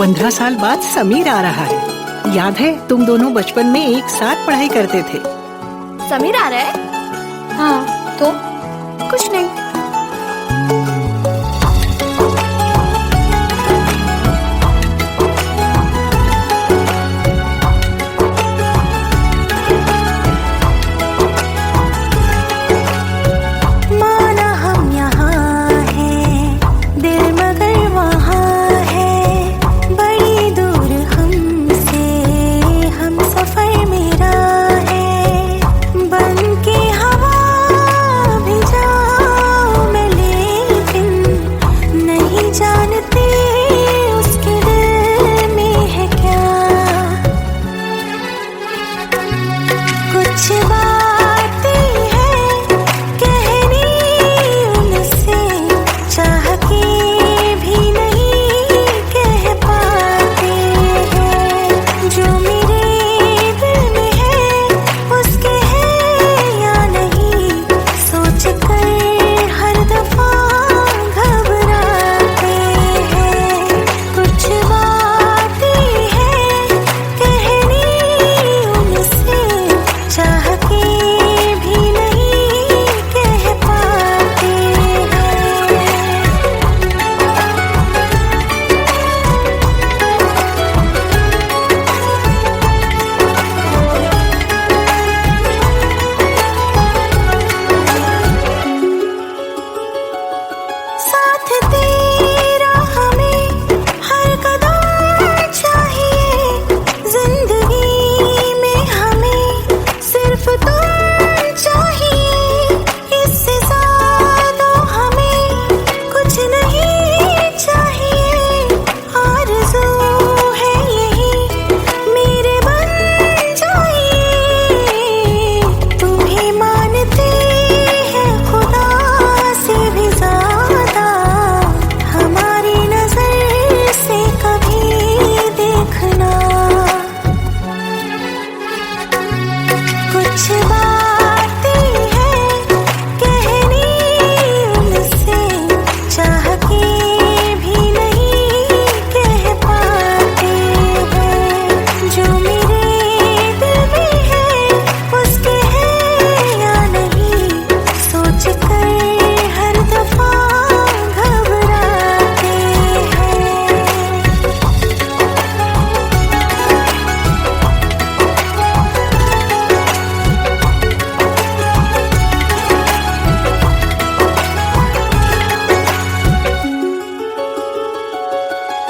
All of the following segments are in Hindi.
15 साल बाद समीर आ रहा है। याद है तुम दोनों बचपन में एक साथ पढ़ाई करते थे। समीर आ रहा है? हाँ तो कुछ नहीं।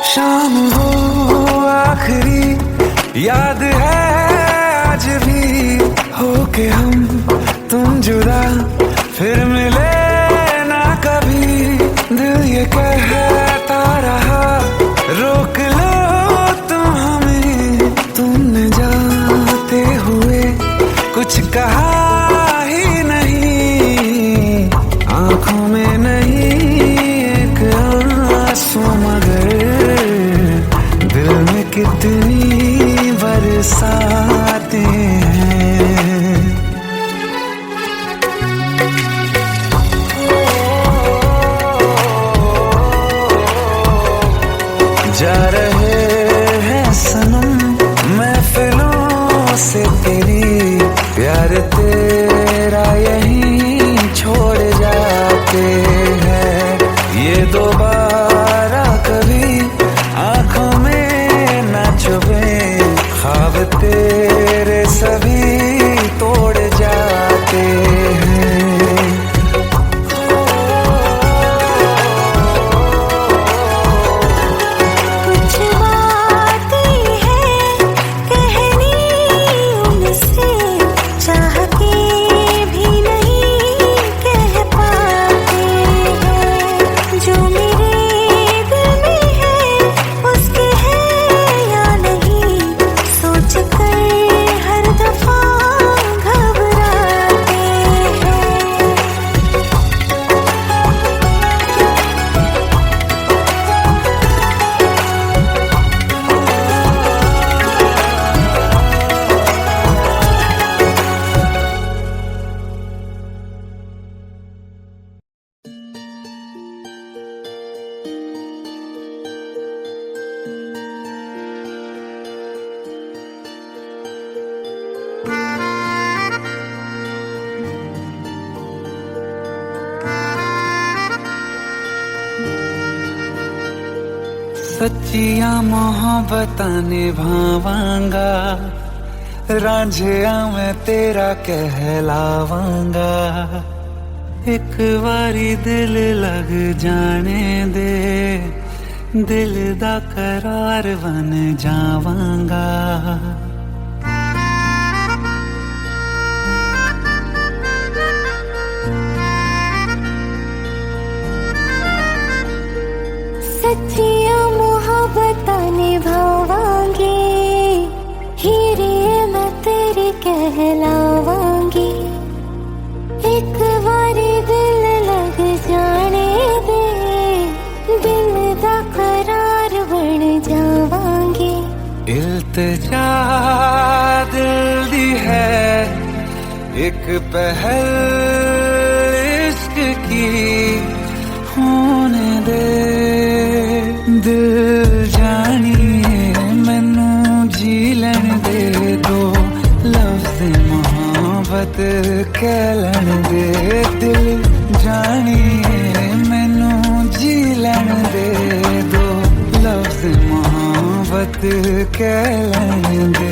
शाम हो आखिरी याद है आज भी, होके हम तुम जुदा फिर मिले ना कभी। दिल ये कहता रहा रोक लो तुम हमें, तुमने जाते हुए कुछ कहा ही नहीं। आंखों में नहीं एक आंसू मगर दिल में कितनी बरसाते हैं। जा रहे हैं सनम महफिलों से तेरी, प्यार तेरा यहीं छोड़ जाते हैं। ये दोबारा कभी आंखों में न चुभे, ख्वाब तेरे सभी तोड़ जाते हैं। कुछ बातें हैं कहनी उनसे, चाह के भी नहीं कह पाते हैं। जो मेरे सच्चियां मोहब्बतां निभावांगा, रांझिया मैं तेरा कहलावांगा। एक बारी दिल लग जाने दे, दिल दा करार बन जावांगा। सच्चियां मोहब्बतां निभावांगे, हीरे मैं तेरी कहलावांगी। एक बारी दिल लग जाने दे, दिल दा करार बन जावांगी। इल्तिजा दिल दी है एक पहल इश्क की, होने दे दिल जानिए मैनू जी लैन दे दो, लफ्ज़ मोहब्बत कह लैन दे। दिल जानिए मैनू जी लैन दे दो, लफ्ज़ मोहब्बत कह लैन दे।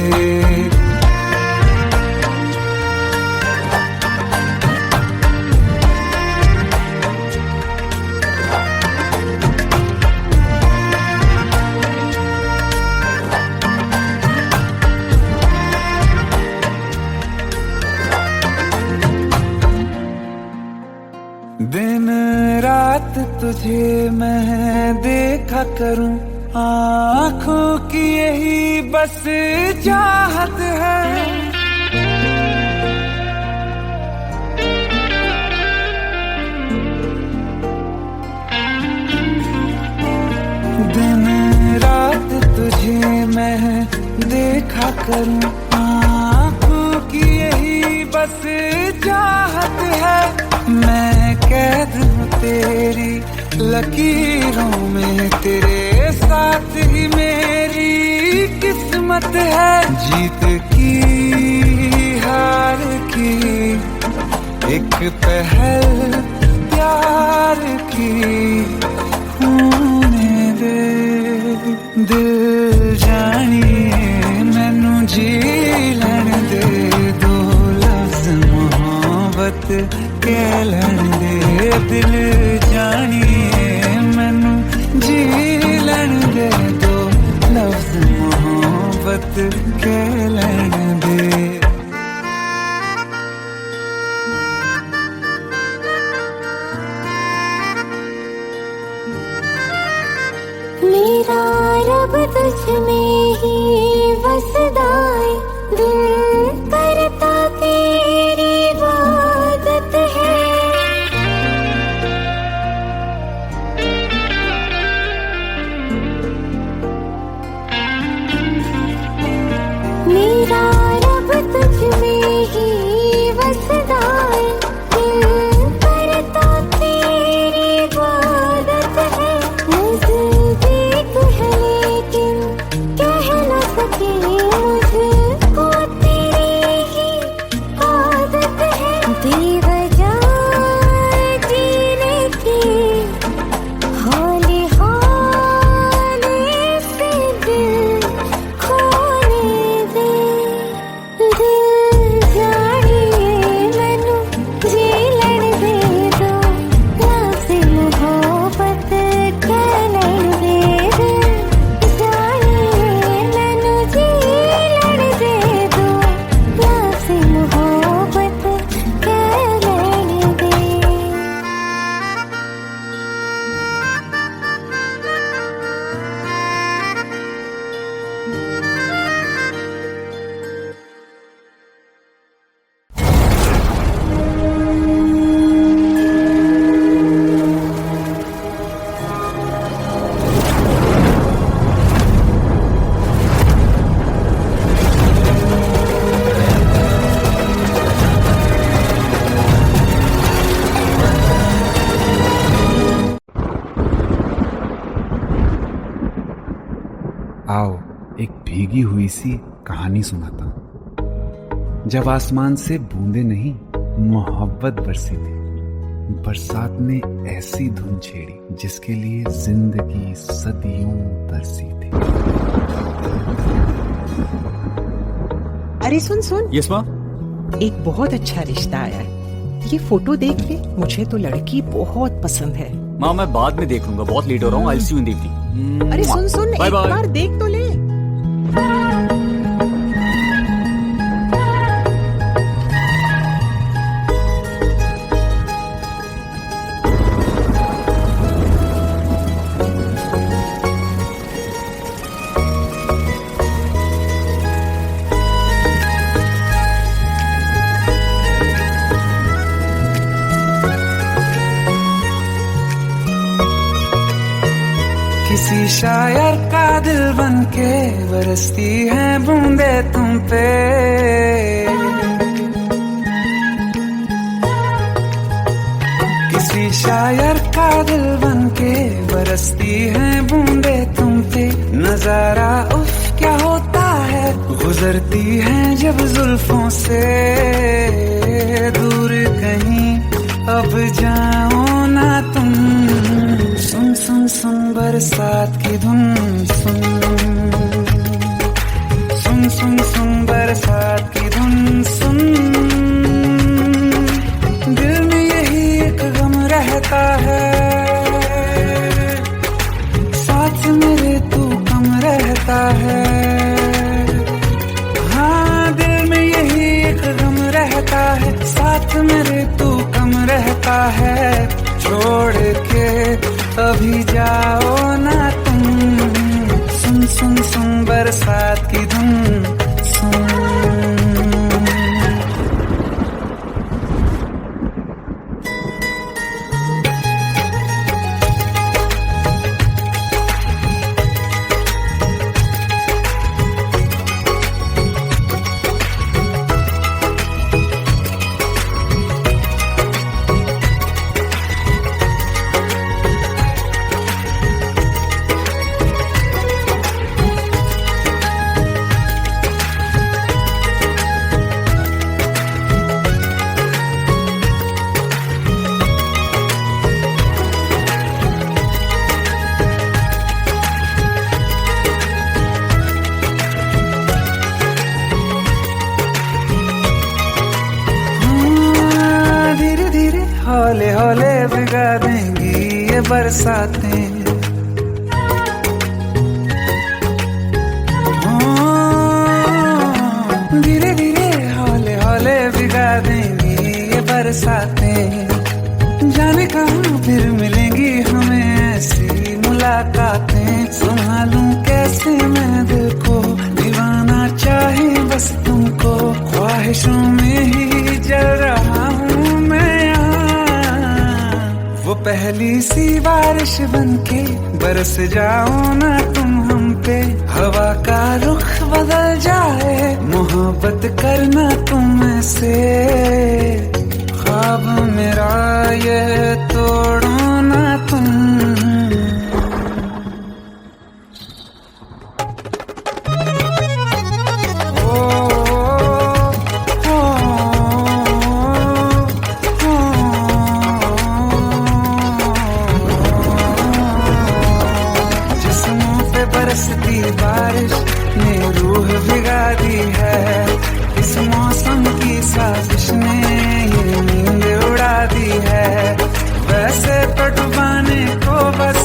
दिन रात तुझे मैं देखा करूं, आँखों की यही बस चाहत है। दिन रात तुझे मैं देखा करूं, आँखों की यही बस चाहत है। मैं कैद हूँ तेरी लकीरों में, तेरे साथ ही मेरी किस्मत है। जीत की हार की एक पहल प्यार की, होने दे दिल जानिए मैनू जी लैन दे दो, लफ्ज़ मोहब्बत कह लैन दे। दिल जानिए मैनू जी लैन दे दो, लफ्ज़ मोहब्बत कह लैन दे। मेरा रब तुझ में ही बसदा है, दिल करता तेरी इबादत है। मेरा रब तुझ में ही बसदा है, दिल करता तेरी इबादत है। नज़दीक है लेकिन कह न सके, मुझको तेरी ही आदत है। बेवजह जीने की हौले हौले से दिल खोने दे। दिल जानिए मैनू जी लैन दे दो, लफ्ज़ मोहब्बत कह लैन दे। दिल जानिए मैनू जी लैन दे दो, लफ्ज़ मोहब्बत कह लैन दे। आओ एक भीगी हुई सी कहानी सुनाता हूं। जब आसमान से बूंदे नहीं मोहब्बत बरसी थी, बरसात ने ऐसी धुन छेड़ी जिसके लिए जिंदगी सदियों तरसी थी। अरे सुन सुन, यस माँ। एक बहुत अच्छा रिश्ता आया है, ये फोटो देख ले। मुझे तो लड़की बहुत पसंद है। माँ मैं बाद में देख लूंगा, बहुत लेट हो रहा हूँ। आई सी यू इन द इवनिंग। अरे सुन सुन, बाय एक बाय। बार देख तो ले। किसी शायर का दिल बन के बरसती है बूंदे तुम पे। किसी शायर का दिल बन के बरसती है बूंदे तुम पे। नजारा उफ क्या होता है, गुजरती है जब जुल्फों से। दूर कहीं अब जाओ ना तुम, सुन सुन सुन बरसात की धुन। सुन सुन सुन सुन बरसात की धुन। सुन दिल में यही एक गम रहता है, साथ मेरे तू कम रहता है। हाँ दिल में यही एक गम रहता है, साथ मेरे तू कम रहता है। छोड़ के अभी जाओ ना तुम, सुन सुन सुन बरसात की धुन। सुन हौले हौले भिगा देंगी ये बरसातें। धीरे धीरे हौले हौले भिगा देंगी ये बरसातें। जाने कहाँ फिर मिलेंगी हमें ऐसी मुलाकातें। संभालूं कैसे मैं दिल को, दीवाना चाहे बस तुमको। ख्वाहिशों में ही जल रहा हूँ मैं वो पहली सी बारिश बनके। बरस जाओ ना तुम हम पे, हवा का रुख बदल जाए। मोहब्बत करना तुम से, ख्वाब मेरा ये तोड़ो ना तुम। बरसती बारिश ने रूह भिगा दी है। इस मौसम की साजिश ने ये नींद उड़ा दी है। वैसे तो डुबाने को बस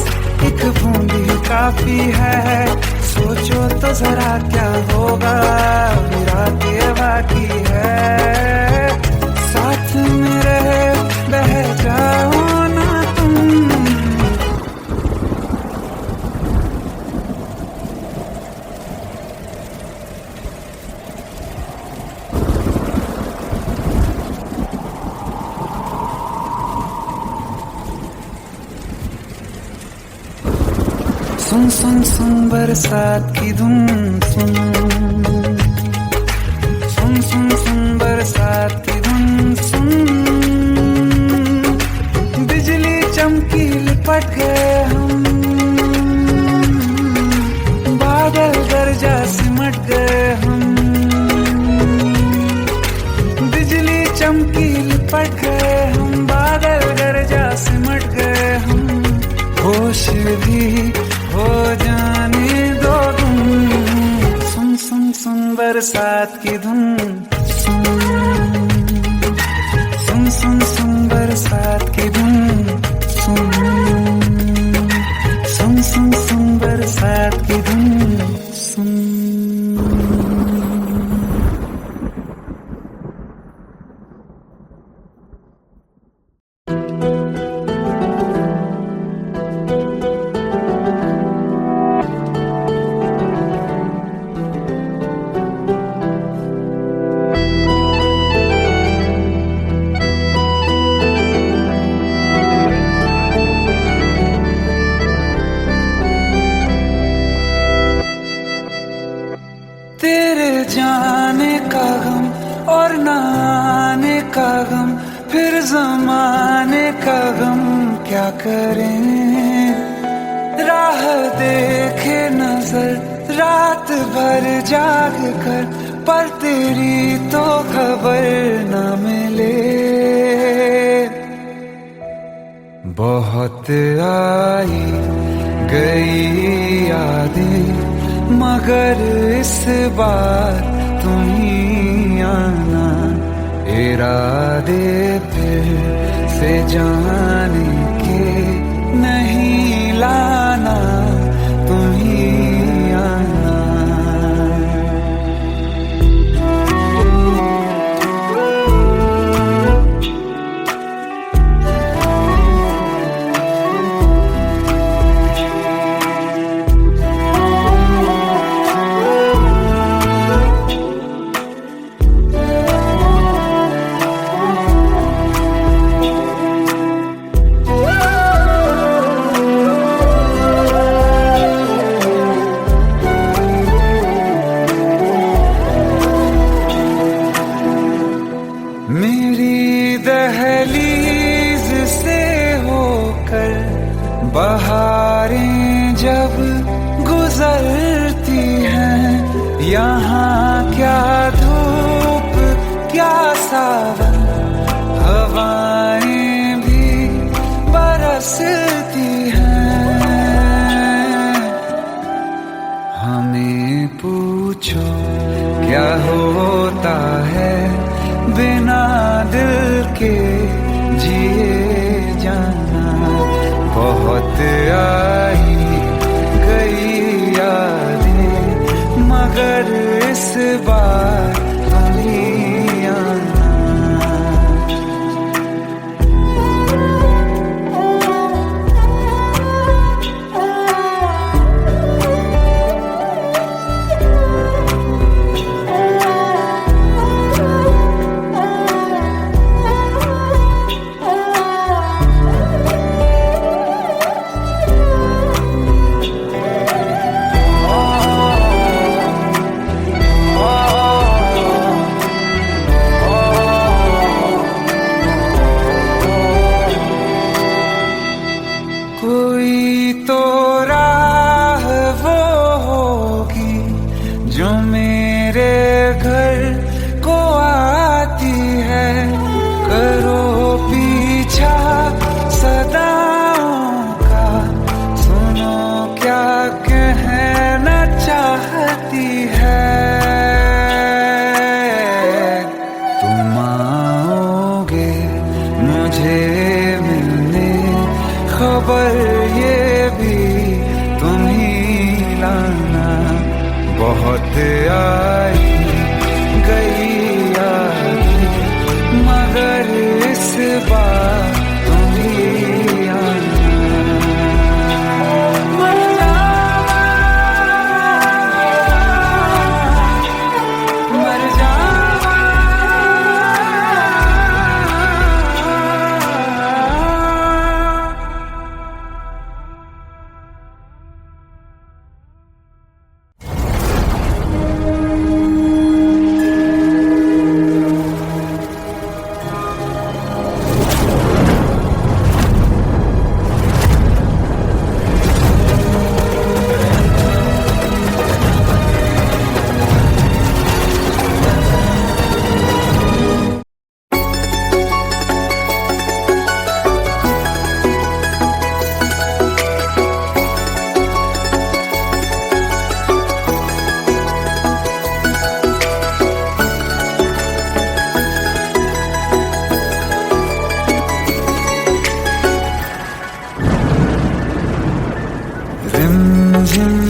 एक बूंद ही काफी है। सोचो तो जरा क्या होगा, रात ये बाकी है। साथ मेरे बह जाओ ना तुम। सुन सुन सुन बरसात की धुन। सुन सुन सुन सुन बरसात की धुन। सुन बिजली चमकी लिपट गए हम, बादल गरजा सिमट गए हम। बिजली चमकी लिपट गए हम, बादल गरजा बरसात की धुन सुन सुन सुन बरसात की धुन सुन सुन सुन सुन बरसात की धुन सुन। तेरे जाने का गम और न आने का गम, फिर जमाने का गम क्या करें। राह देखे नजर रात भर जाग कर, पर तेरी तो खबर न मिले। बहुत आई गई यादें मगर इस बार तुम ही आना। इरादे फिर से जाने के नहीं लाना, तुम ही आना। मेरी दहलीज से होकर बहारें जब गुजरती हैं, यहाँ क्या धूप क्या सावन, हवाएं भी बरसती हैं। हमें पूछो क्या होता है बिना दिल के जिए जाना। बहुत आई गई यादें मगर इस बार तुम ही आना। कोई तो राह वो होगी जो मेरे घर को आती है। करो पीछा सदाओं का, सुनो क्या कहना चाहती है। तुम आओगे मुझे मिलने, खबर ये भी तुम ही लाना। बहुत आई गई यादें मगर इस बार तुम ही आना। मर जावा, मर जावा।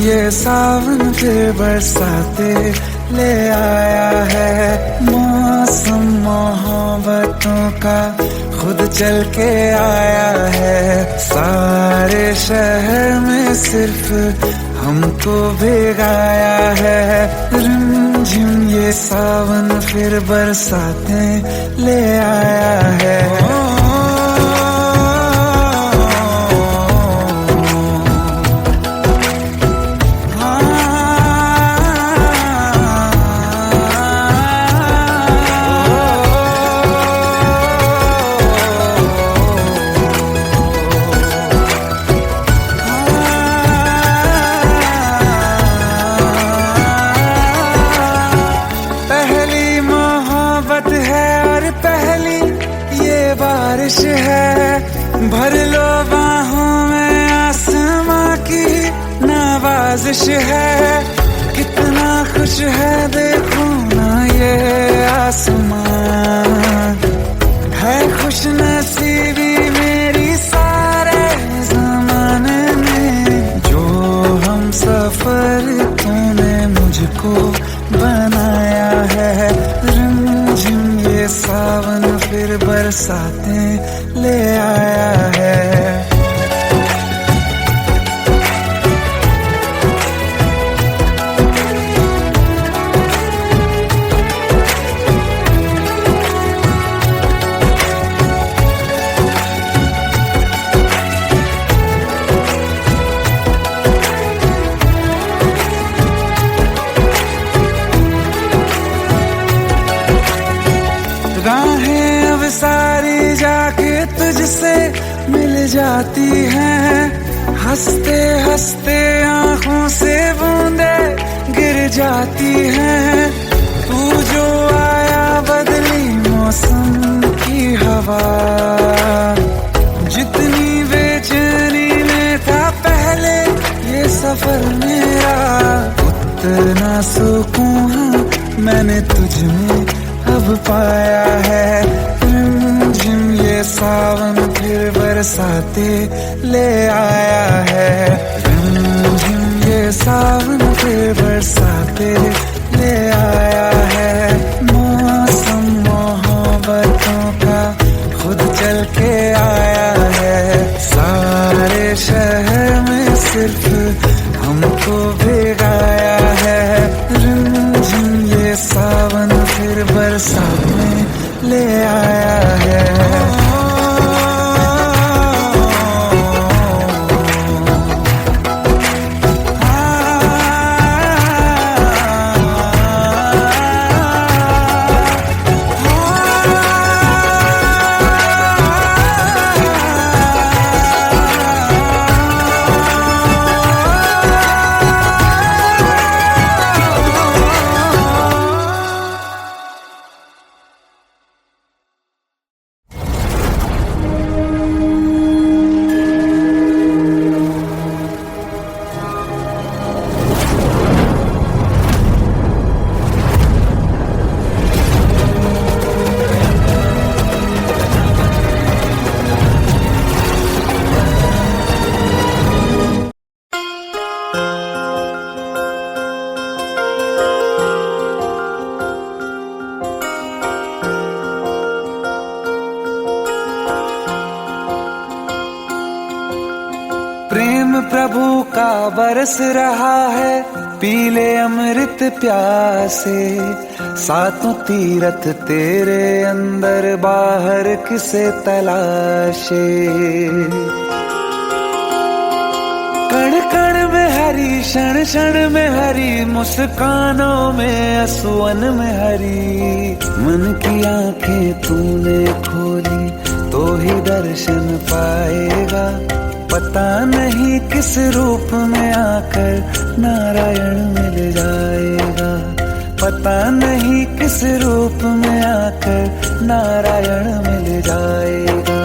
ये सावन फिर बरसाते ले आया है। मौसम मोहब्बतों का खुद चल के आया है। सारे शहर में सिर्फ हमको भिगाया है। रिमझिम ये सावन फिर बरसाते ले आया है। बारिश है भर लो बाहों में, आसमां की नवाजिश है। कितना खुश है देखो ना ये आसमां, है खुश नसीबी मेरी सारे जमाने में। जो हम सफर तूने मुझको बनाया है। रिमझिम ये सावन फिर बरसाते ले आया है। राहें अब सारी जाके तुझसे मिल जाती हैं। हंसते हंसते आंखों से बूंदे गिर जाती हैं। तू जो आया बदली मौसम की हवा, जितनी बेचैनी में था पहले ये सफर मेरा, उतना सुकून मैंने तुझ में अब पाया है। रिमझिम ये सावन फिर बरसाते ले आया है। रिमझिम ये सावन फिर बरसाते ले आया है। मौसम मोहब्बतों का खुद चल के आया है। सारे शहर में सिर्फ हमको भिगाया है। रिमझिम ये सावन फिर बरसात में ले आया है। प्रेम प्रभु का बरस रहा है, पीले अमृत प्यासे। सातों तीरथ तेरे अंदर बाहर किसे तलाशे। कण कण में हरी, क्षण क्षण में हरी, मुस्कानों में असुवन में हरी। मन की आंखें तूने खोली तो ही दर्शन पाएगा। पता नहीं किस रूप में आकर नारायण मिल जाएगा। पता नहीं किस रूप में आकर नारायण मिल जाएगा।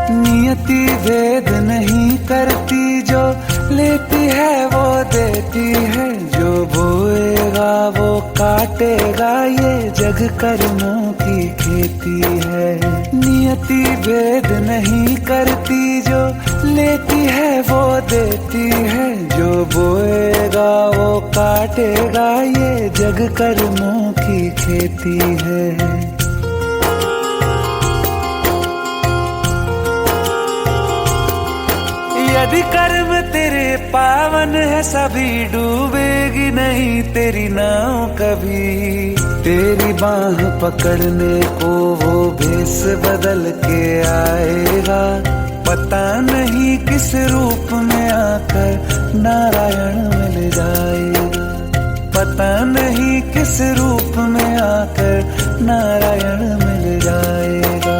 नियति भेद नहीं करती, जो लेती है वो देती है, जो बोएगा वो काटेगा, ये जग कर्मों की खेती है। नियति भेद नहीं करती, जो लेती है वो देती है, जो बोएगा वो काटेगा, ये जग कर्मों की खेती है। यदि कर्म तेरे पावन है, सभी डूबेगी नहीं तेरी नाव कभी। तेरी बाह पकड़ने को वो भेष बदल के आएगा, पता नहीं किस रूप में आकर नारायण मिल जाएगा, पता नहीं किस रूप में आकर नारायण मिल जाएगा।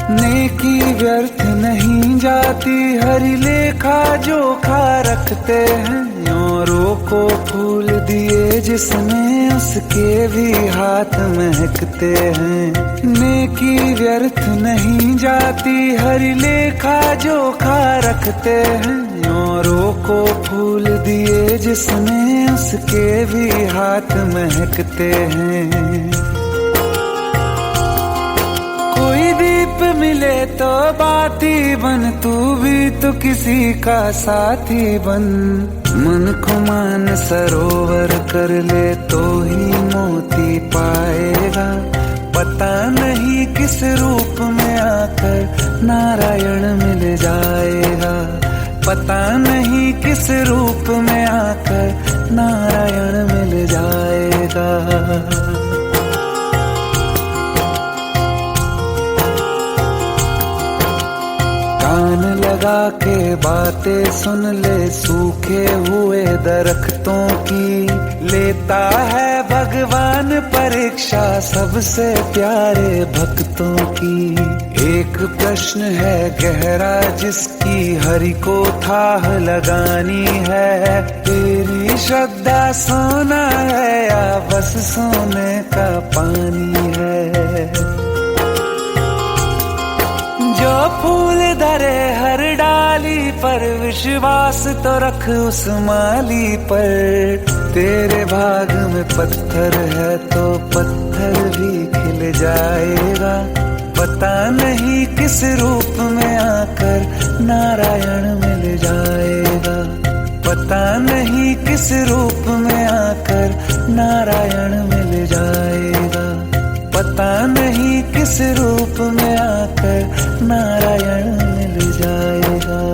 नेकी व्यर्थ नहीं जाती, हरि लेखा जोखा रखते हैं। औरों को फूल दिए जिसने, उसके भी हाथ महकते हैं। नेकी व्यर्थ नहीं जाती, हरि लेखा जोखा रखते हैं। औरों को फूल दिए जिसने, उसके भी हाथ महकते हैं। कोई दीप मिले तो बाती बन, तू भी तो किसी का साथी बन। मन को मान सरोवर कर ले तो ही मोती पाएगा, पता नहीं किस रूप में आकर नारायण मिल जाएगा, पता नहीं किस रूप में आकर नारायण मिल जाएगा। कान लगा के बातें सुन ले सूखे हुए दरख्तों की, लेता है भगवान परीक्षा सबसे प्यारे भक्तों की। एक प्रश्न है गहरा जिसकी हरि को थाह लगानी है, तेरी श्रद्धा सोना है या बस सोने का पानी है। जो फूल धरे हर डाली पर, विश्वास तो रख उस माली पर। तेरे भाग में पत्थर है तो पत्थर भी खिल जाएगा, पता नहीं किस रूप में आकर नारायण मिल जाएगा, पता नहीं किस रूप में आकर नारायण मिल जाएगा, पता नहीं किस रूप में आकर नारायण मिल जाएगा।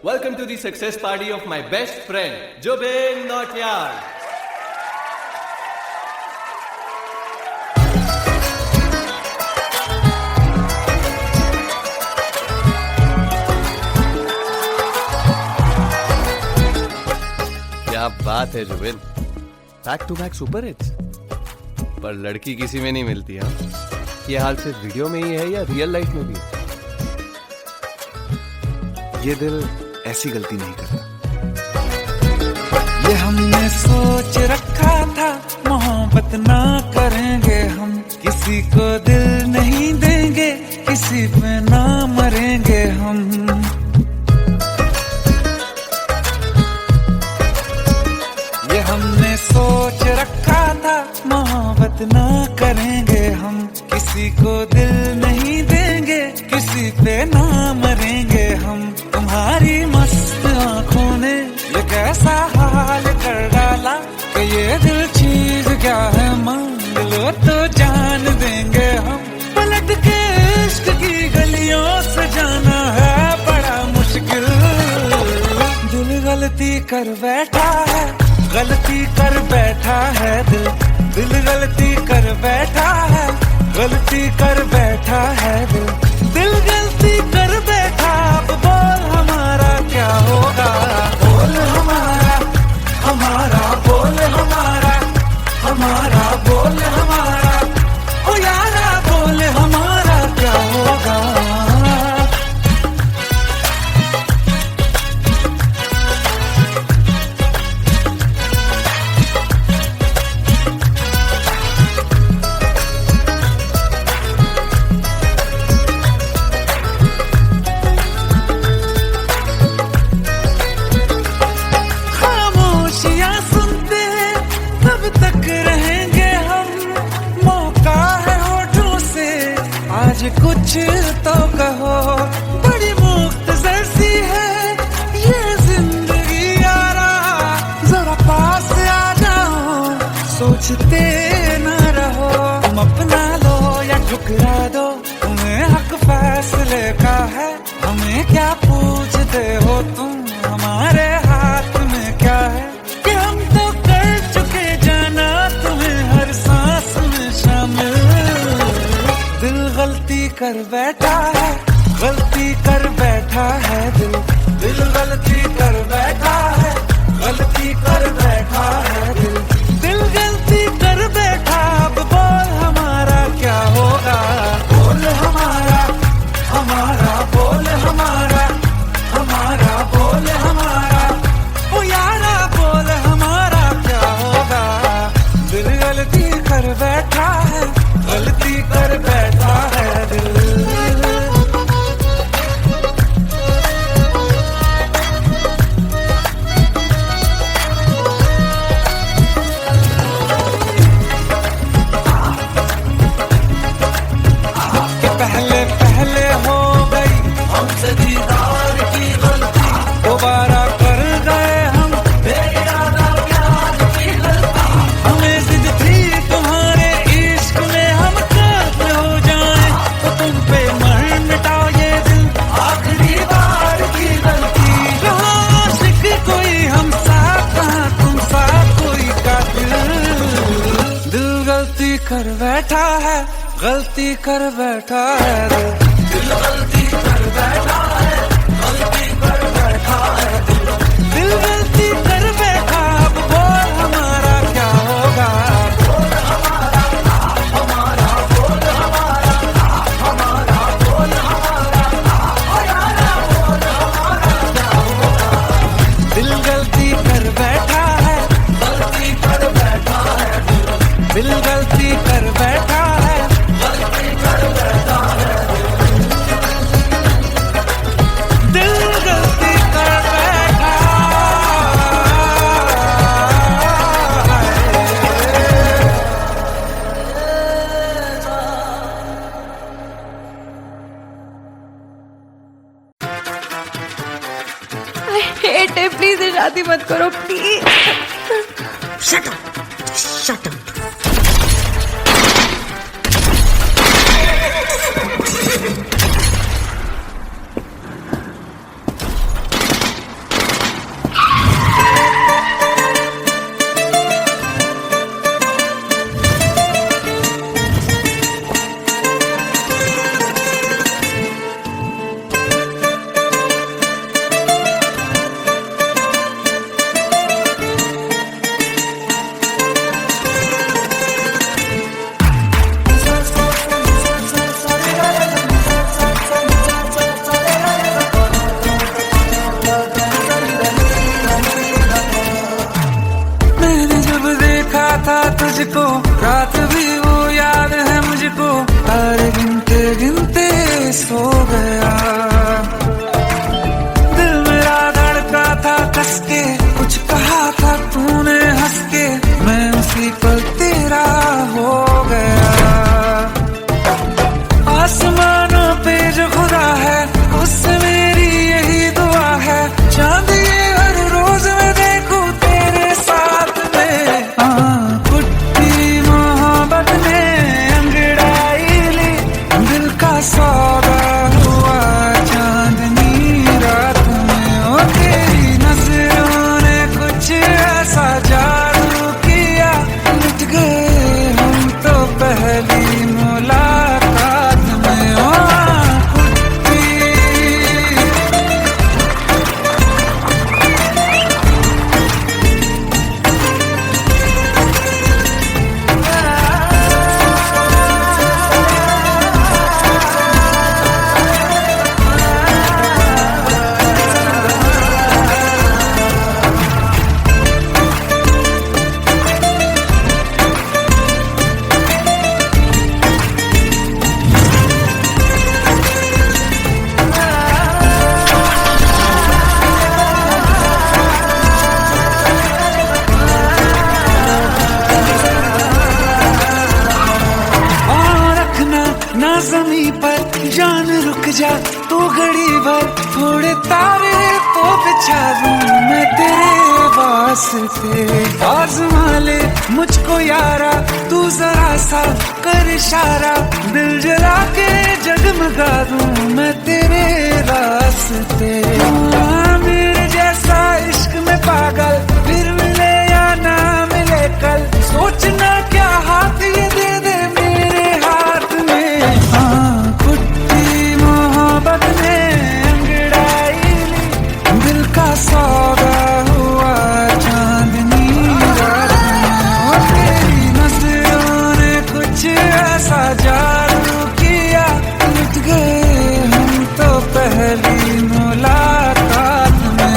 Welcome to the success party of my best friend, Jobin Notyard. क्या बात है Zubin, back to back super hits. पर लड़की किसी में नहीं मिलती है। ये हाल सिर्फ वीडियो में ही है या रियल लाइफ में भी? ये दिल ऐसी गलती नहीं करता। ये हमने सोच रखा था मोहब्बत ना करेंगे हम, किसी को दिल नहीं देंगे, किसी पे ना मरेंगे हम। ये हमने सोच रखा था मोहब्बत बात ना करेंगे हम, किसी को दिल नहीं देंगे, किसी पे ना मरेंगे हम। तुम्हारी मस्त आंखों ने ये कैसा हाल कर डाला कि ये दिल चीज क्या है मांग लो तो जान देंगे हम। पलट के इश्क की गलियों से जाना है बड़ा मुश्किल। दिल गलती कर बैठा है, गलती कर बैठा है दिल। दिल गलती कर बैठा है, गलती कर बैठा है दिल। दिल गलती कर बैठा, अब बोल हमारा क्या होगा। बोल हमारा, हमारा बोल हमारा, हमारा बोल हमारा, ओ यारा बोल हमारा क्या होगा। खामोशियां सुनते तब तक रहेंगे हम, मौका है होठों से आज कुछ तो कहो। बड़ी मुख्तसर सी है ये जिंदगी यारा, जरा पास आ जाओ सोचते न रहो। तुम अपना लो या ठुकरा दो, तुम्हें हक फैसले का है। हमें क्या पूछते हो तुम, हमारे हाथ में क्या है कि हम तो कर चुके जाना तुम्हें हर सांस में शामिल। दिल गलती कर बैठा है, गलती कर बैठा है दिल। दिल गलती कर बैठा है, गलती कर बैठा है दिल। दिल गलती कर बैठा, अब बोल हमारा क्या होगा। बोल हमारा, हमारा बोल हमारा, हमारा बोल हमारा, ओ यारा बोल हमारा क्या होगा। दिल गलती कर बैठा है, गलती कर बैठा है दिल। कि पहले पहले हो गई हमसे दीदार की गलती, दोबारा कर गए हम बेइरादा प्यार की गलती। हमें जिद थी तुम्हारे इश्क में हम काफिर हो जाएं, तो तुम पे मर मिटाओ ये दिल आखिरी बार की गलती। कहाँ आशिक कोई हम साथ, कहाँ तुम साथ कोई कातिल। दिल गलती कर बैठा है, गलती कर बैठा है दिल। दिल गलती कर बैठा है, गलती कर बैठा है दिल। दिल गलती कर बैठा, अब बोल हमारा क्या होगा। बोल हमारा, हमारा बोल हमारा, हमारा बोल हमारा, ओ यारा बोल हमारा क्या होगा। दिल गलती कर बैठा है, गलती कर बैठा है दिल। दिल गलती कर बैठा है, गलती कर बैठा है दिल। गलती कर बैठा हेट है, प्लीज शादी मत करो please. Shut up! Shut up! तुझको, रात भी वो याद है मुझको, तारे गिनते गिनते सो गया। दिल मेरा धड़का था कस के, कुछ कहा था तूने हंस के, मैं उसी पल तेरा हो जिंदगी भर थोड़े तारे तो बिछा दूं मैं तेरे वास्ते। आज़मा ले मुझको यारा, तू जरा सा कर इशारा, दिल जला के जगमगा दूं मैं तेरे रास्ते। मेरे जैसा इश्क में पागल फिर मिले या ना मिले कल, सोचना क्या हाथ ये दे दे मेरे हाथ में। कुट्टी मोहब्बत ने अंगड़ाई ली, दिल का सौदा हुआ चांदनी रात में। तेरी नजरों ने कुछ ऐसा जादू किया, लुट गए हम तो पहली मुलाकात में।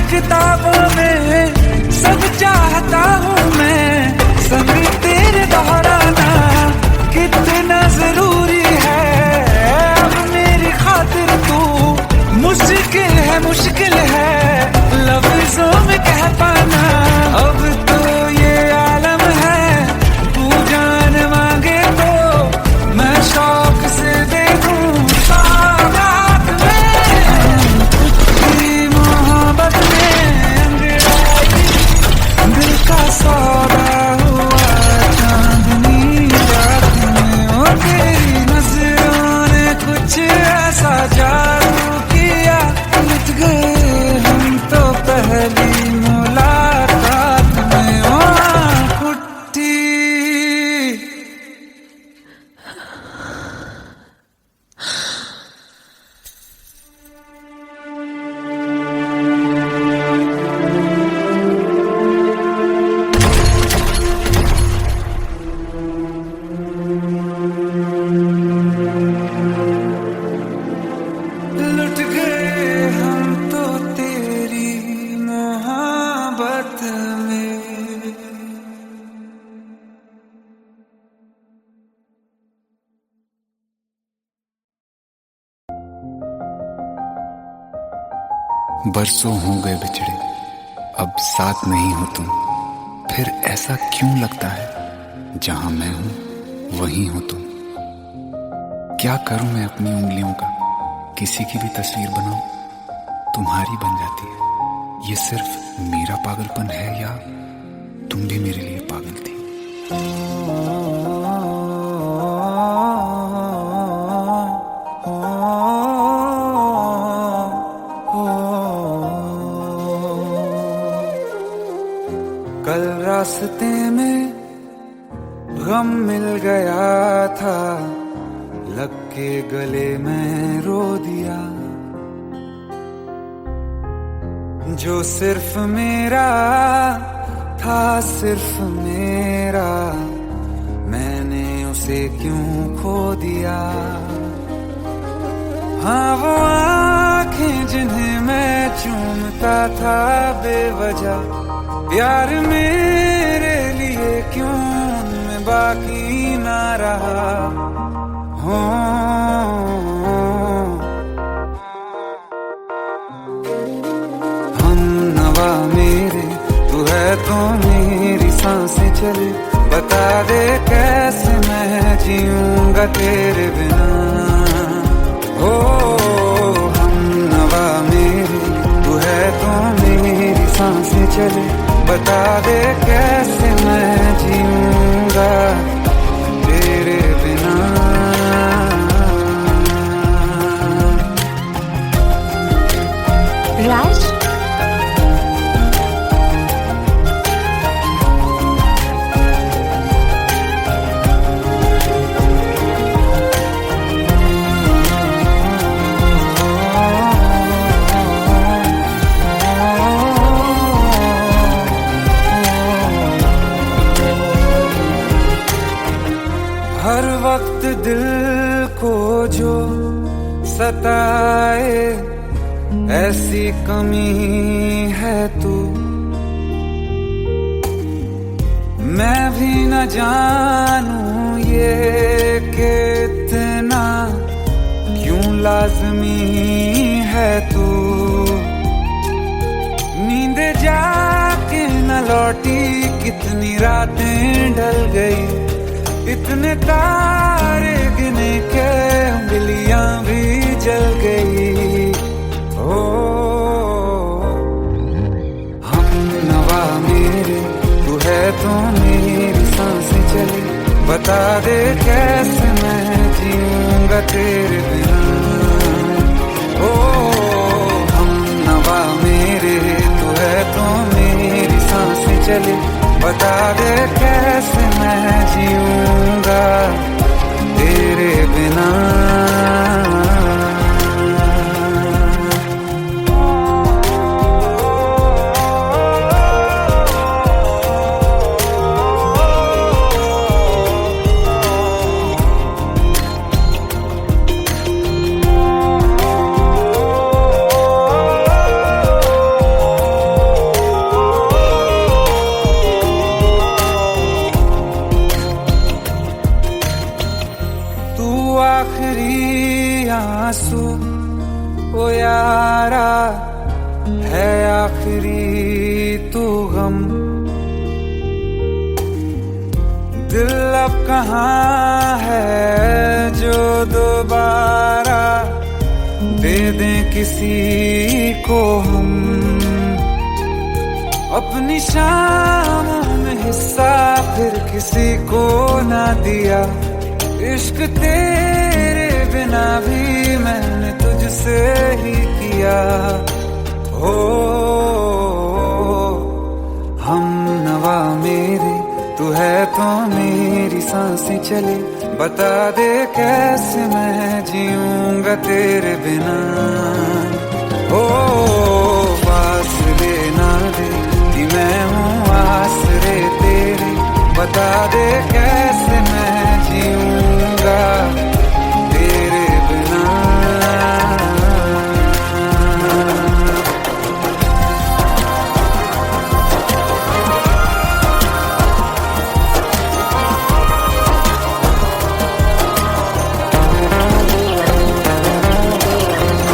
किताबों में सब चाहता हूँ मैं, संग तेरे दोहराना कितना जरूरी है। अब मेरी खातिर तू मुश्किल है लफ्जों में कह पाना। अब तो ये आलम है, तू जान मांगे तो मैं शौक से दे दूँ सौगात में। मोहब्बत दिल का सौदा हुआ चांदनी रात में। और तेरी नजरों ने कुछ ऐसा जादू किया, लुट गए हम तो पहली मुलाकात में। कुट्टी बरसों हो गए बिछड़े, अब साथ नहीं हो तुम, फिर ऐसा क्यों लगता है जहां मैं हूं वहीं हो तुम। क्या करूं मैं अपनी उंगलियों का, किसी की भी तस्वीर बनाऊं तुम्हारी बन जाती है। ये सिर्फ मेरा पागलपन है या तुम भी मेरे लिए पागल थी। कल रास्ते में गम मिल गया था, लग के गले में रो दिया। जो सिर्फ मेरा था, सिर्फ मेरा, मैंने उसे क्यों खो दिया। हाँ वो आँखें जिन्हें मैं चूमता था बेवजह, प्यार मेरे लिए क्यों उनमें बाकी ना रहा हो। हम नवा मेरे, तू है तो मेरी सांसें चले, बता दे कैसे मैं जीऊंगा तेरे बिना। हो हम नवा मेरे, तू है तो मेरी सांसें चले, बता दे कैसे मैं जीऊंगा तेरे बिना। राज, हर वक्त दिल को जो सताए ऐसी कमी है तू, मैं भी न जानूं ये कि इतना क्यों लाज़मी रातें ढल गई, इतने तारे गिने के उंगलियां भी जल गई। ओ हम नवा मेरे, तू है तो मेरी सांसें चली, बता दे कैसे मैं जीऊंगा तेरे बिना। ओ हम नवा मेरे, तू है तो मेरी सांसें चली, बता दे कैसे मैं जीऊंगा तेरे बिना। आंसू ओ यारा है आखिरी तू गम, दिल अब कहाँ है जो दोबारा दे दें किसी को हम। अपनी शामों में हिस्सा फिर किसी को ना दिया, इश्क तेरे बिना भी मैंने तुझसे ही किया। हो हम नवा मेरे, तू है तो मेरी सांसें चले, बता दे कैसे मैं जीऊंगा तेरे बिना। हो फासले ना दे कि मैं हूँ आसरे तेरे, बता दे कैसे मैं जीऊंगा तेरे बिना।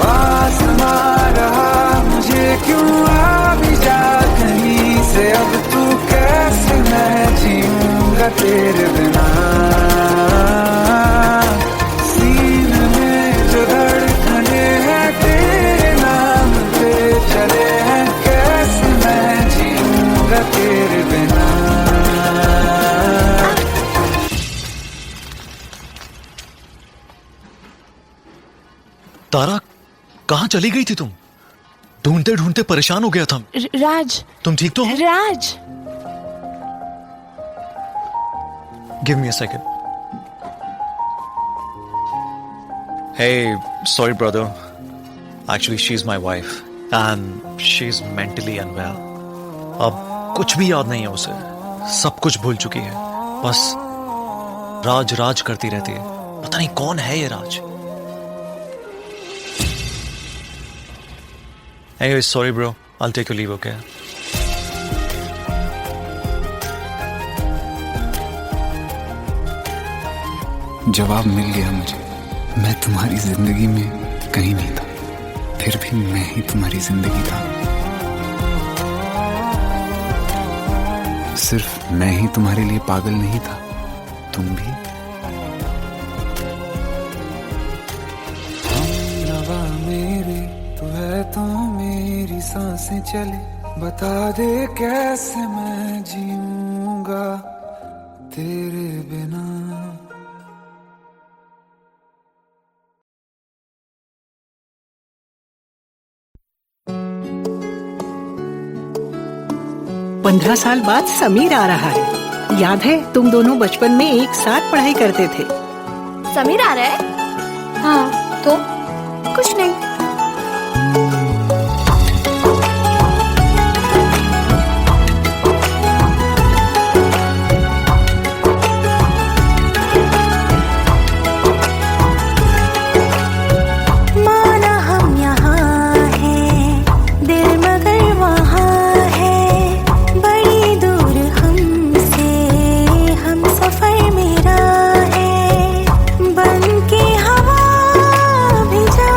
आसमां रहा मुझे क्यों आ भी जा कहीं से, अब तू कैसे मैं जीऊंगा तेरे बिना। सीने में जो धड़कने हैं तेरे नाम पे चले हैं, कैसे मैं जीऊंगा तेरे बिना। तारा, कहाँ चली गई थी तुम? ढूंढते ढूंढते परेशान हो गया था। राज, तुम ठीक तो हो? Raj, give me a second. Hey, sorry brother. Actually, she's my wife and she's mentally unwell. अब कुछ भी याद नहीं है उसे, सब कुछ भूल चुकी है, बस राज राज करती रहती है। पता नहीं कौन है ये राज। Anyway, sorry bro, I'll take your leave, okay? जवाब मिल गया मुझे। मैं तुम्हारी जिंदगी में कहीं नहीं था, फिर भी मैं ही तुम्हारी जिंदगी था। सिर्फ मैं ही तुम्हारे लिए पागल नहीं था, तुम भी। हम नवा मेरे, तू है तो मेरी सांसें चले, बता दे कैसे मैं जीऊंगा तेरे बिना। पंद्रह साल बाद समीर आ रहा है। याद है तुम दोनों बचपन में एक साथ पढ़ाई करते थे। समीर आ रहा है? हाँ, तो कुछ नहीं। बन के हवा भी जा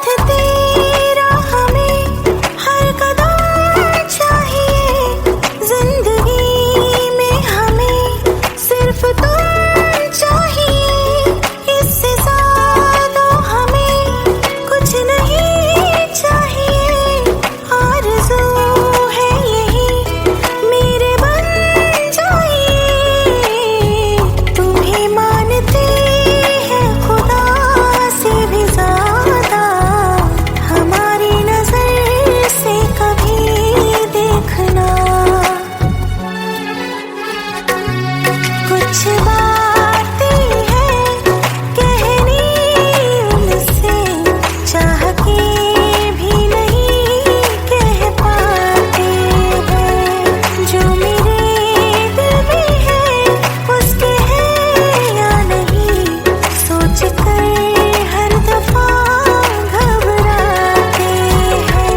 साथ तेरा हमें हर कदम चाहिए, जिंदगी में हमें सिर्फ तुम चाहिए, इससे ज्यादा हमें कुछ नहीं चाहिए। आरज़ू है यही मेरे बन जाइए, तुम्हें मानते हैं खुदा से भी ज्यादा, हमारी नजर से कभी देखना। कुछ बातें हैं कहनी उनसे, चाह के भी नहीं कह पाते हैं, जो मेरे दिल में है उसके है या नहीं, सोच कर हर दफा घबराते हैं।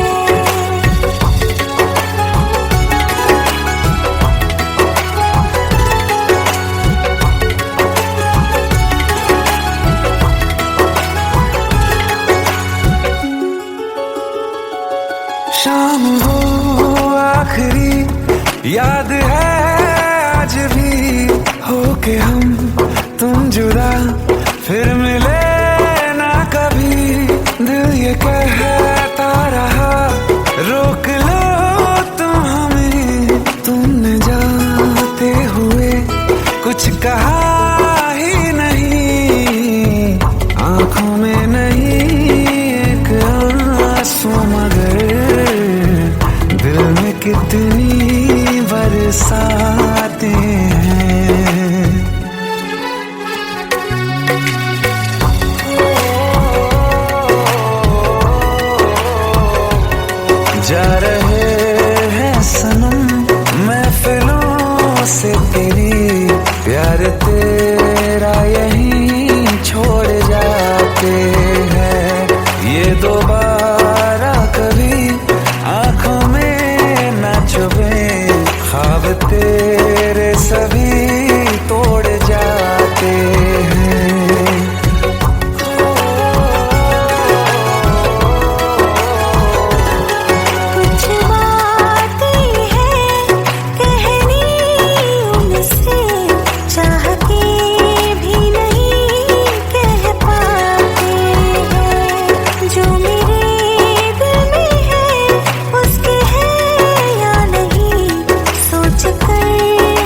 शाम हो आखिरी याद है आज भी, होके हम तुम जुदा फिर मिले ना कभी। दिल ये कहता रहा रोक लो तुम हमें, तुमने जाते हुए कुछ कहा ही नहीं, आंखों में नहीं एक आंसू मगर दिल में कितनी बरसाते हैं। जा रहे हैं सनम महफिलों से तेरी, प्यार तेरा यहीं छोड़ जाते हैं, ये दोबारा कभी आंखों में न चुभे, ख्वाब तेरे सभी तोड़ जाते हैं। कुछ बातें हैं कहनी उनसे, चाह के भी नहीं कह पाते हैं, जो मेरे दिल में है उसके है या नहीं, सोच कर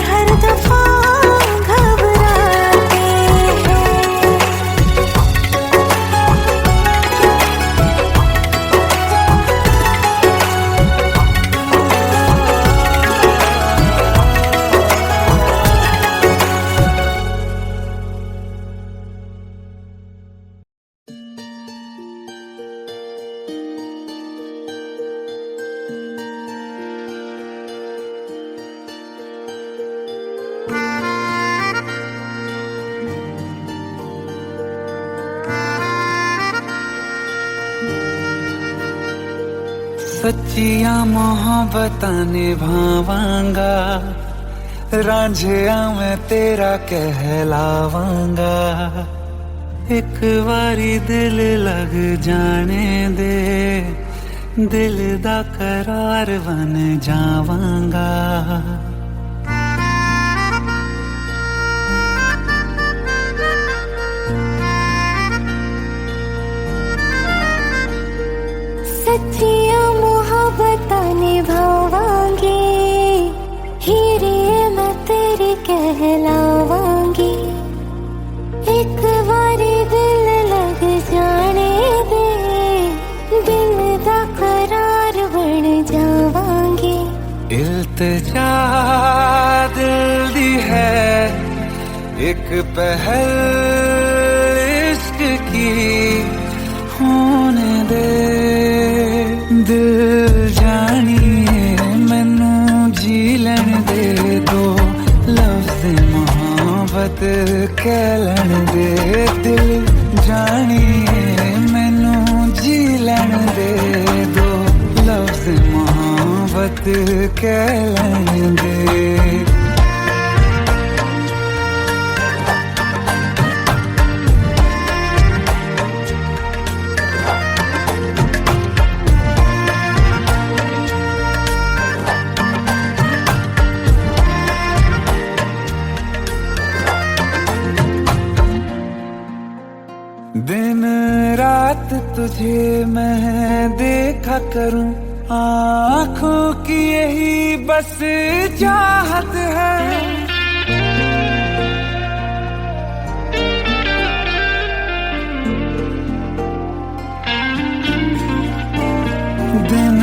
हर दफा घबराते हैं। सच्चियां मोहब्बतां निभावांगा, रांझिया मैं तेरा कहलावांगा, एक बारी दिल लग जाने दे, दिल दा करार बन जावांगा। सच्चियां मोहब्बतां निभावांगी, हीरे मैं तेरी कहलावांगी, एक बारी दिल लग जाने दे, दिल दा करार बन जावांगी। इल्तिजा दिल दी है एक पहल इश्क की, होने दे दिल जानिए मैनू जी लैन दे दो, लफ्ज़ मोहब्बत कह लैन दे, दिल जानिए मैनू जी लैन दे दो, लफ्ज़ मोहब्बत कह लैन दे। तुझे मैं देखा करूं, आँखों की यही बस चाहत है। दिन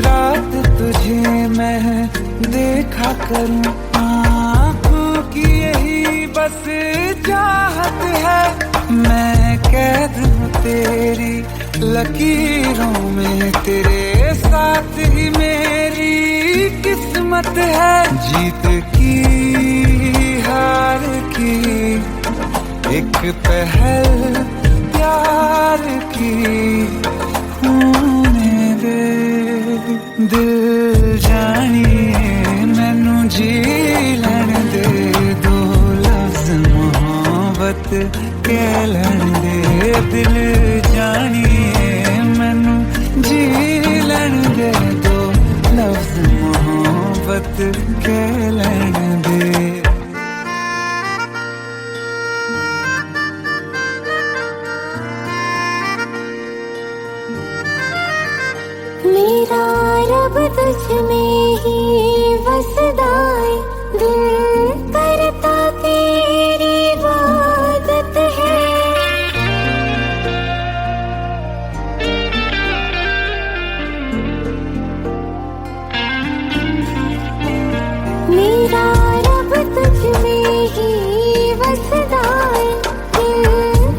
रात तुझे मैं देखा करूं, आँखों की यही बस चाहत है। मैं कैद हूँ तेरी लकीरों में, तेरे साथ ही मेरी किस्मत है। जीत की हार की एक पहल प्यार की होने दे। दिल जानिए मैनू जी लैण दे, दो लफ्ज़ मोहब्बत कह लैण दे। दिल जानिए मैनू जी लैण दे, दो लफ्ज़ मोहब्बत कह लैण दे। मेरा रब तुझ में ही बसदा है, दिल करता तेरी इबादत है। मेरा रब तुझ में ही बसदा है, दिल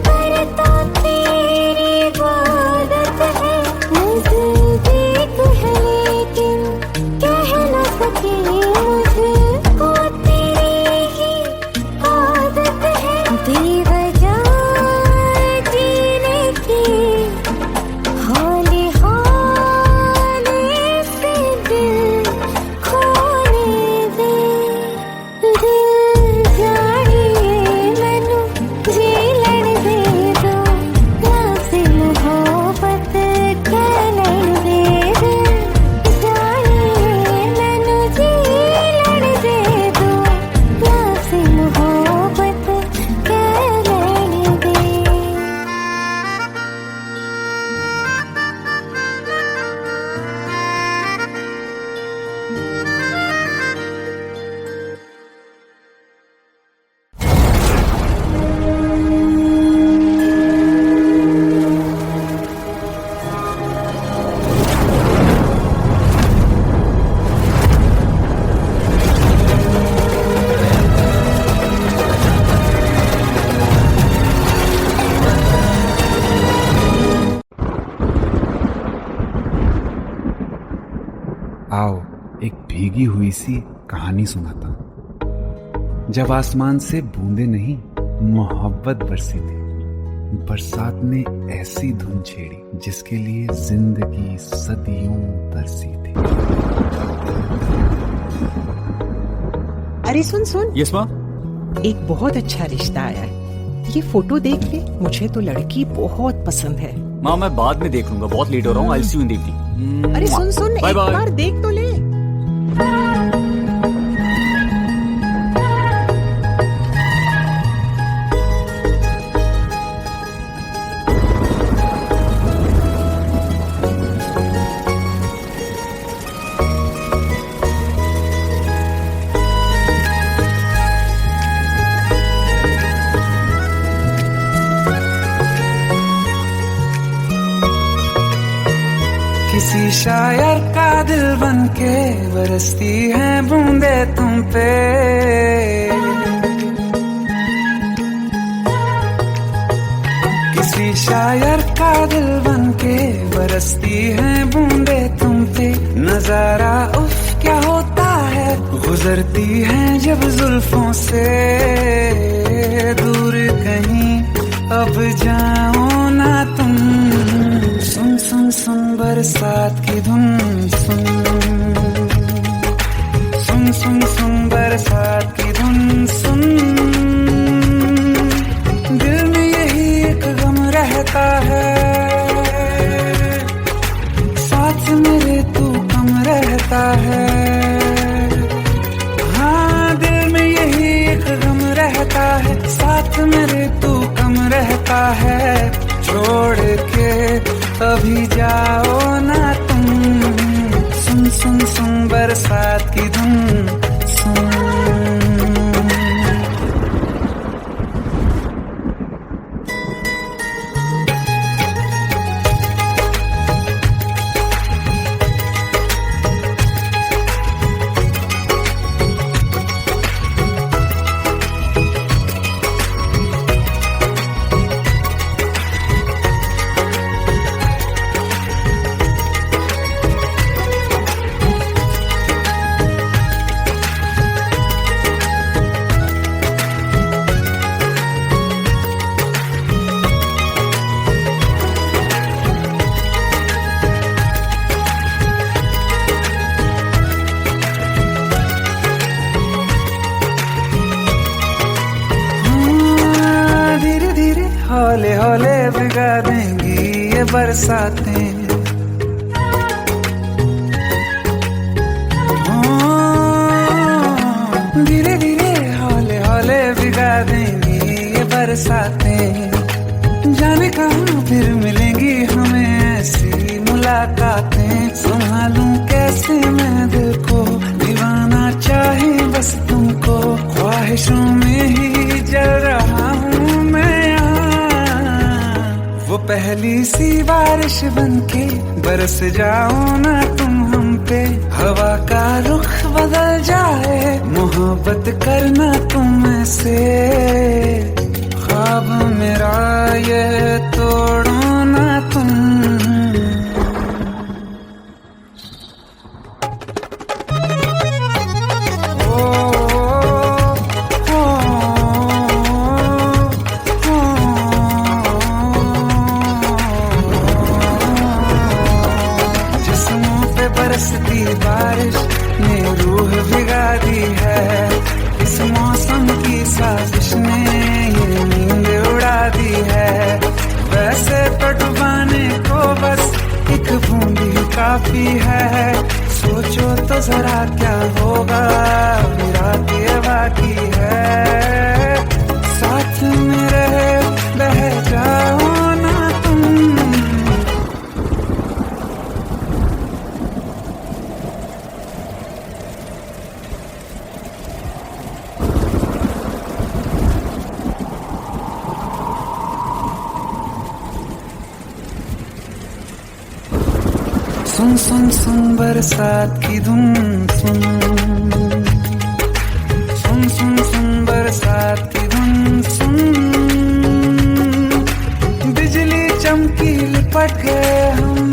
करता तेरी इबादत है। नज़दीक है लेकिन कह न सके, मुझको तेरी ही आदत है। बेवजह जीने की हौले हौले से दिल खोने दे। दिल जानिए मैनू जी लैण दे, दो लफ्ज़ मोहब्बत कह लैण दे। दिल जानिए मैनू जी लैण दे, दो लफ्ज़ मोहब्बत कह लैण दे। आओ एक भीगी हुई सी कहानी सुनाता हूं। जब आसमान से बूंदे नहीं मोहब्बत बरसी थी, बरसात ने ऐसी धुन छेड़ी जिसके लिए जिंदगी सदियों तरसी थी। अरे सुन सुन, यस माँ। एक बहुत अच्छा रिश्ता आया है, ये फोटो देख ले। मुझे तो लड़की बहुत पसंद है। माँ मैं बाद में देख लूंगा, बहुत लेट हो रहा हूँ। आई सी यू इन द इवनिंग। अरे सुन सुन, बाय एक बाय। बार देख तो ले। किसी शायर का दिल बनके बरसती है बूंदे तुम पे। किसी शायर का दिल बनके बरसती है बूंदे तुम पे। नजारा उफ क्या होता है, गुजरती है जब जुल्फों से। दूर कहीं अब जाओ ना तुम, सुन सुन सुन बरसात की धुन। सुन सुन सुन सुन बरसात की धुन। सुन दिल में यही एक गम रहता है, साथ मेरे तू कम रहता है। हाँ दिल में यही एक गम रहता है, साथ मेरे तू कम रहता है। छोड़ के अभी जाओ ना तुम। सुन सुन सुन बरसात की धुन सुन। हौले हौले भिगा देंगी ये बरसातें। धीरे धीरे हौले हौले भिगा देंगी ये बरसातें। जाने कहाँ फिर मिलेंगी हमें ऐसी मुलाकातें। संभालूं कैसे मैं दिल को, दीवाना चाहे बस तुमको। ख्वाहिशों में ही जल रहा हूँ मैं वो पहली सी बारिश बनके। बरस जाओ ना तुम हम पे, हवा का रुख बदल जाए। मोहब्बत करना तुम से, ख्वाब मेरा ये तोड़ो ना तुम। बरसती बारिश ने रूह भिगा दी है। इस मौसम की साजिश ने ये नींद उड़ा दी है। वैसे तो डुबाने को बस एक बूंद ही काफी है। सोचो तो जरा क्या होगा, रात ये बाकी है। साथ में रहे बह जाओ ना तुम। सुन सुन सुन बरसात की धुन सुन। सुन सुन सुन बरसात की धुन सुन। बिजली चमकी लिपट गए हम,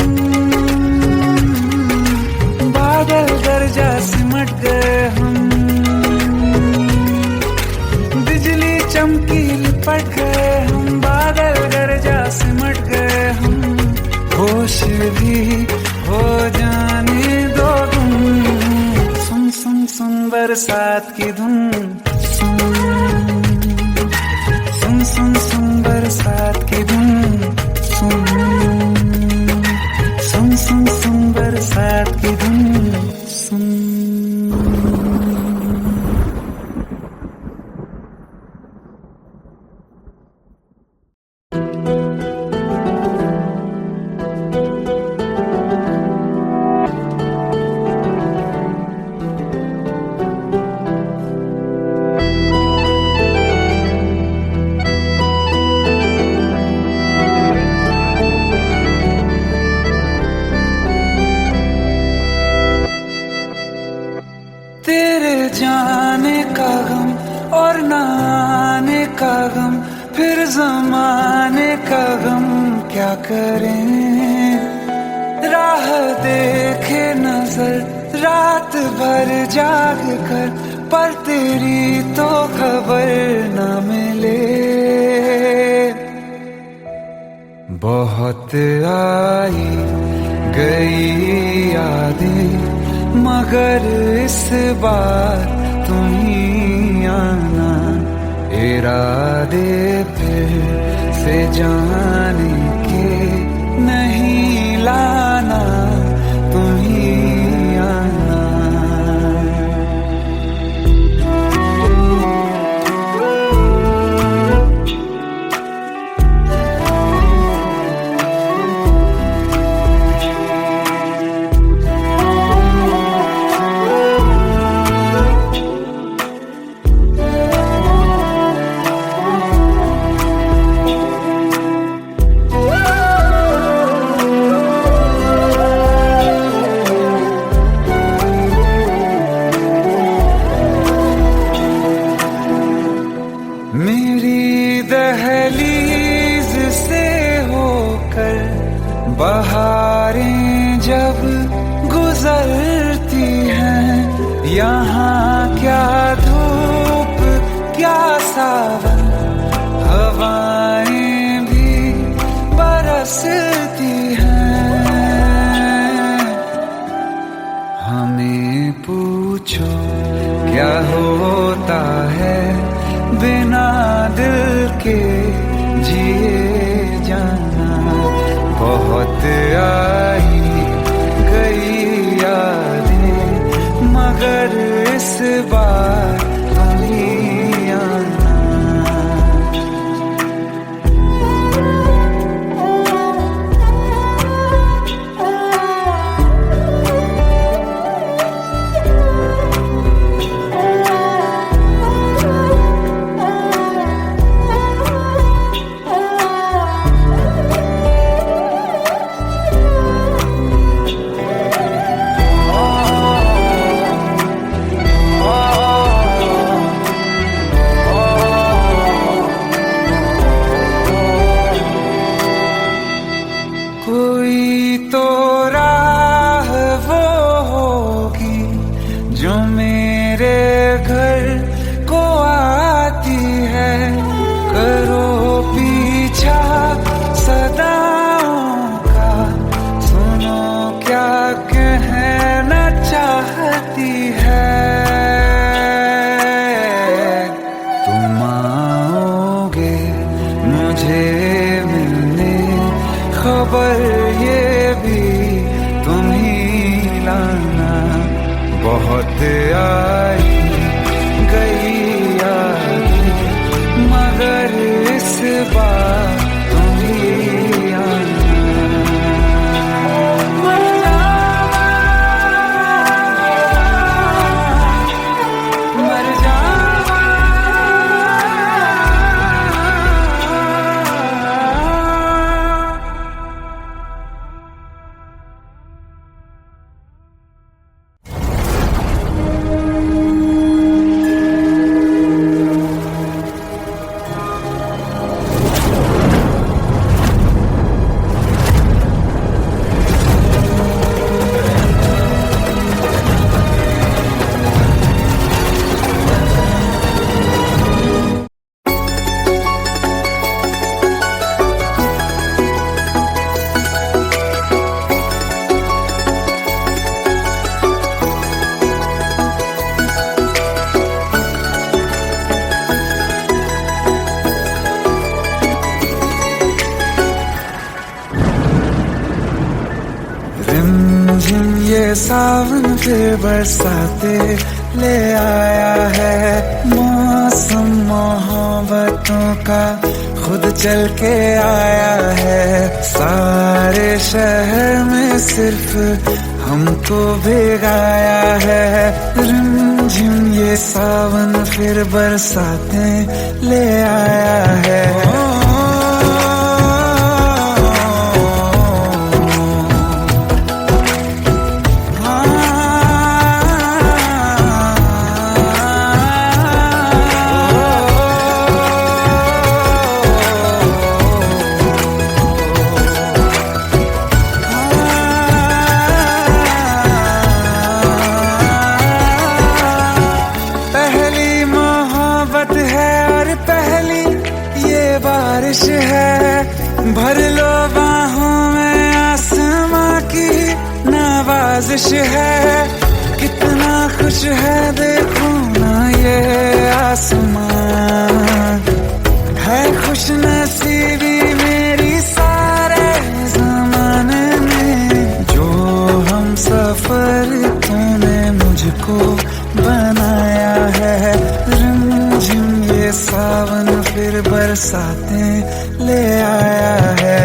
बादल गरजा सिमट गए हम। बिजली चमकी लिपट गए हम, बादल गरजा सिमट गए हम। होश भी हो जाने दो तुम। सुन सुन सुन बरसात की धुन सुन। सुन सुन सुन बरसात की धुन सुन। सुन सुन सुन बरसात की धुन सुन। तेरे जाने का गम और न आने का गम, फिर जमाने का गम क्या करें। राह देखे नजर रात भर जाग कर, पर तेरी तो खबर न मिले। बहुत आई गई यादें, मगर इस बार तुम ही आना। इरादे फिर से जाने के नहीं लाना, तुम ही आना। बहारें जब गुजरती हैं, यहाँ क्या धूप क्या सावन, हवाएं भी बरसती हैं। हमें पूछो क्या होता है बिना दिल के जिए जाना। बहुत आई गई यादें मगर इस बार तुम ही आना। कोई तो राह वो होगी जो मेरे घर को आती है। करो पीछा सदाओं का, सुनो क्या कहना चाहती है। तुम आओगे मुझे मिलने, खबर ये भी तुम ही लाना। बहुत आई गई यादें मगर इस बार तुम ही आना। मर जावा, मर जावा। रिमझिम ये सावन फिर बरसाते ले आया है। मौसम मोहब्बतों का खुद चल के आया है। सारे शहर में सिर्फ हमको भिगाया है। रिमझिम ये सावन फिर बरसाते ले आया है। बारिश है भर लो बाहों में, आसमां की नवाजिश है। कितना खुश है देखो ना ये आसमां, है खुश नसीबी मेरी सारे ज़माने में। जो हम सफर तूने मुझको बनाया है। रिमझिम ये सावन फिर बरसाते ले आया है।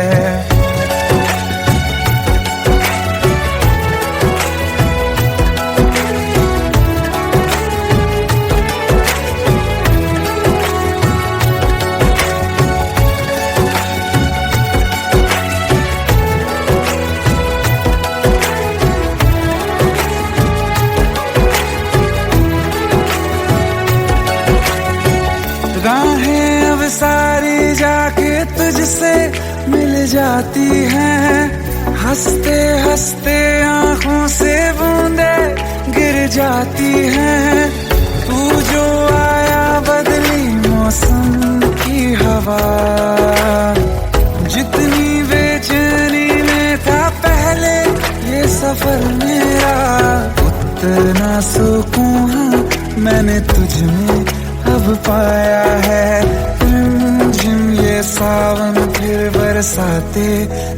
राहें अब सारी जाके तुझसे मिल जाती हैं। हंसते आंखों से बूंदे गिर जाती हैं। तू जो आया बदली मौसम की हवा, जितनी बेचैनी में था पहले ये सफर मेरा, उतना सुकून मैंने तुझ में अब पाया है। रिमझिम ये सावन फिर बरसाते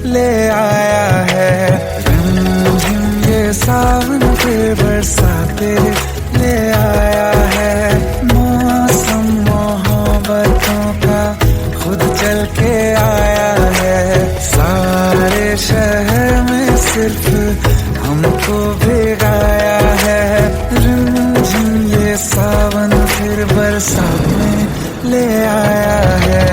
ले आया है। रिमझिम ये सावन फिर बरसाते ले आया है। मौसम मोहब्बतों का खुद चल के आया है। सारे शहर में सिर्फ हमको भिगाया है। रिमझिम ये सावन फिर बरसात में ले आया है।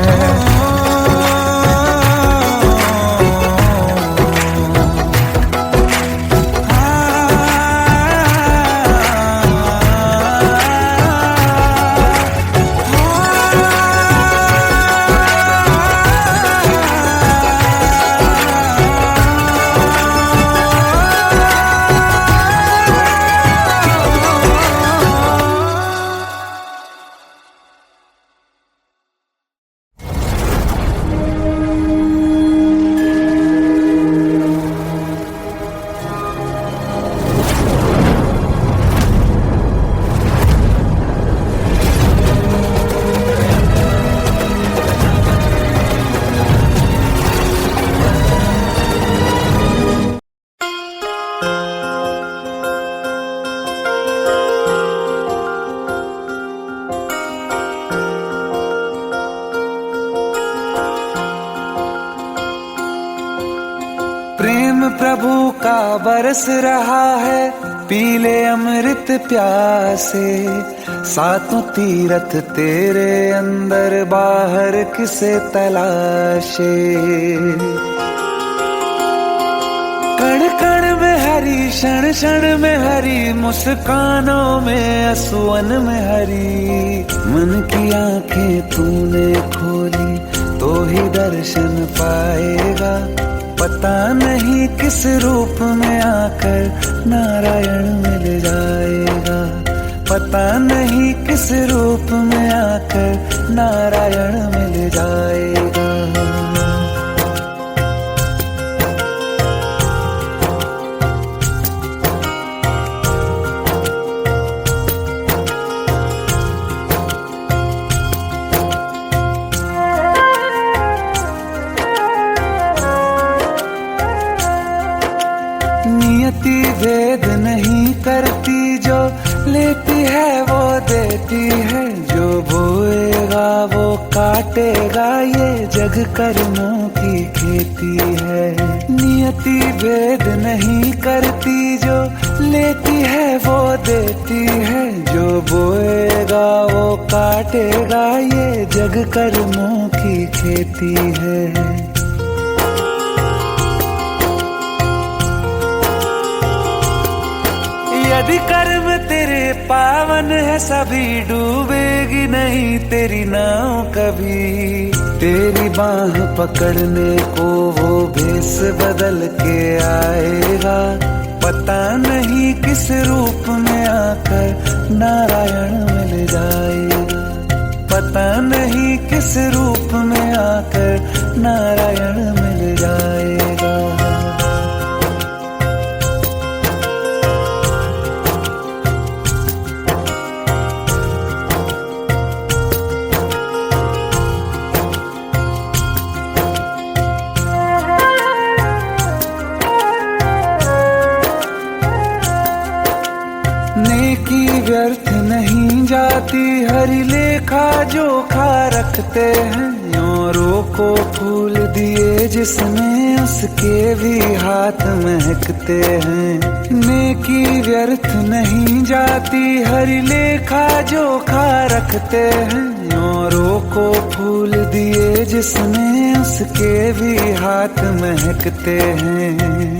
प्रेम प्रभु का बरस रहा है पीले अमृत प्यासे। सातों तीरथ तेरे अंदर बाहर किसे तलाशे। कण कण में हरी क्षण क्षण में हरी, मुस्कानों में असुवन में हरी। मन की आंखें तूने खोली तो ही दर्शन पाएगा। पता नहीं किस रूप में आकर नारायण मिल जाएगा। पता नहीं किस रूप में आकर नारायण मिल जाएगा। नियति भेद नहीं करती, जो लेती है वो देती है। जो बोएगा वो काटेगा, ये जग कर्मों की खेती है। नियति भेद नहीं करती, जो लेती है वो देती है। जो बोएगा वो काटेगा, ये जग कर्मों की खेती है। यदि कर्म तेरे पावन है सभी, डूबेगी नहीं तेरी नाव कभी। तेरी बाह पकड़ने को वो भेष बदल के आएगा। पता नहीं किस रूप में आकर नारायण मिल जाएगा। पता नहीं किस रूप में आकर नारायण मिल जाएगा। नेकी व्यर्थ नहीं जाती, हरि लेखा जोखा रखते हैं। औरों को फूल दिए जिसमें, उसके भी हाथ महकते हैं। नेकी व्यर्थ नहीं जाती, हरि लेखा जोखा रखते हैं। औरों को फूल दिए जिसमें, उसके भी हाथ महकते हैं।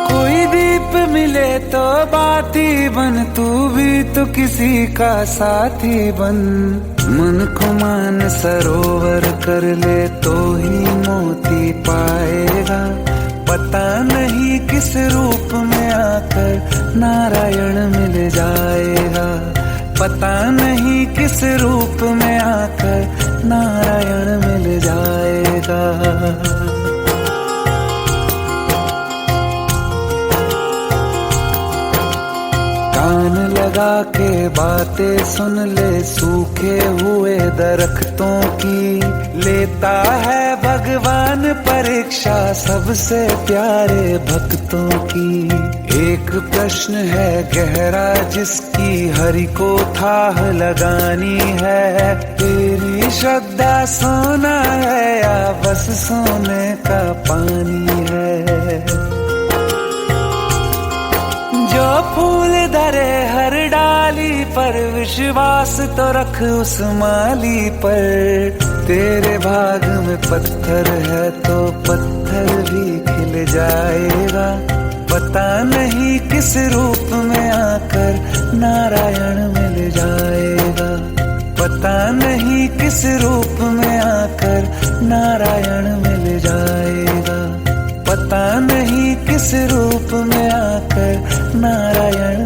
कोई दीप मिले तो बाती बन, तू भी तो किसी का साथी बन। मन को मान सरोवर कर ले तो ही मोती पाएगा। किस रूप में आकर नारायण मिल जाएगा, पता नहीं किस रूप में आकर नारायण मिल जाएगा। कान लगा के बातें सुन ले सूखे हुए दरख्तों की, लेता है भगवान परीक्षा सबसे प्यारे भक्तों की। एक प्रश्न है गहरा जिसकी हरि को थाह लगानी है, तेरी श्रद्धा सोना है या बस सोने का पानी है। जो फूल धरे हर डाली पर विश्वास तो रख उस माली पर, तेरे भाग में पत्थर है तो पत्थर भी खिल जाएगा, पता नहीं किस रूप में आकर नारायण मिल जाएगा, पता नहीं किस रूप में आकर नारायण मिल जाएगा, पता नहीं किस रूप में आकर नारायण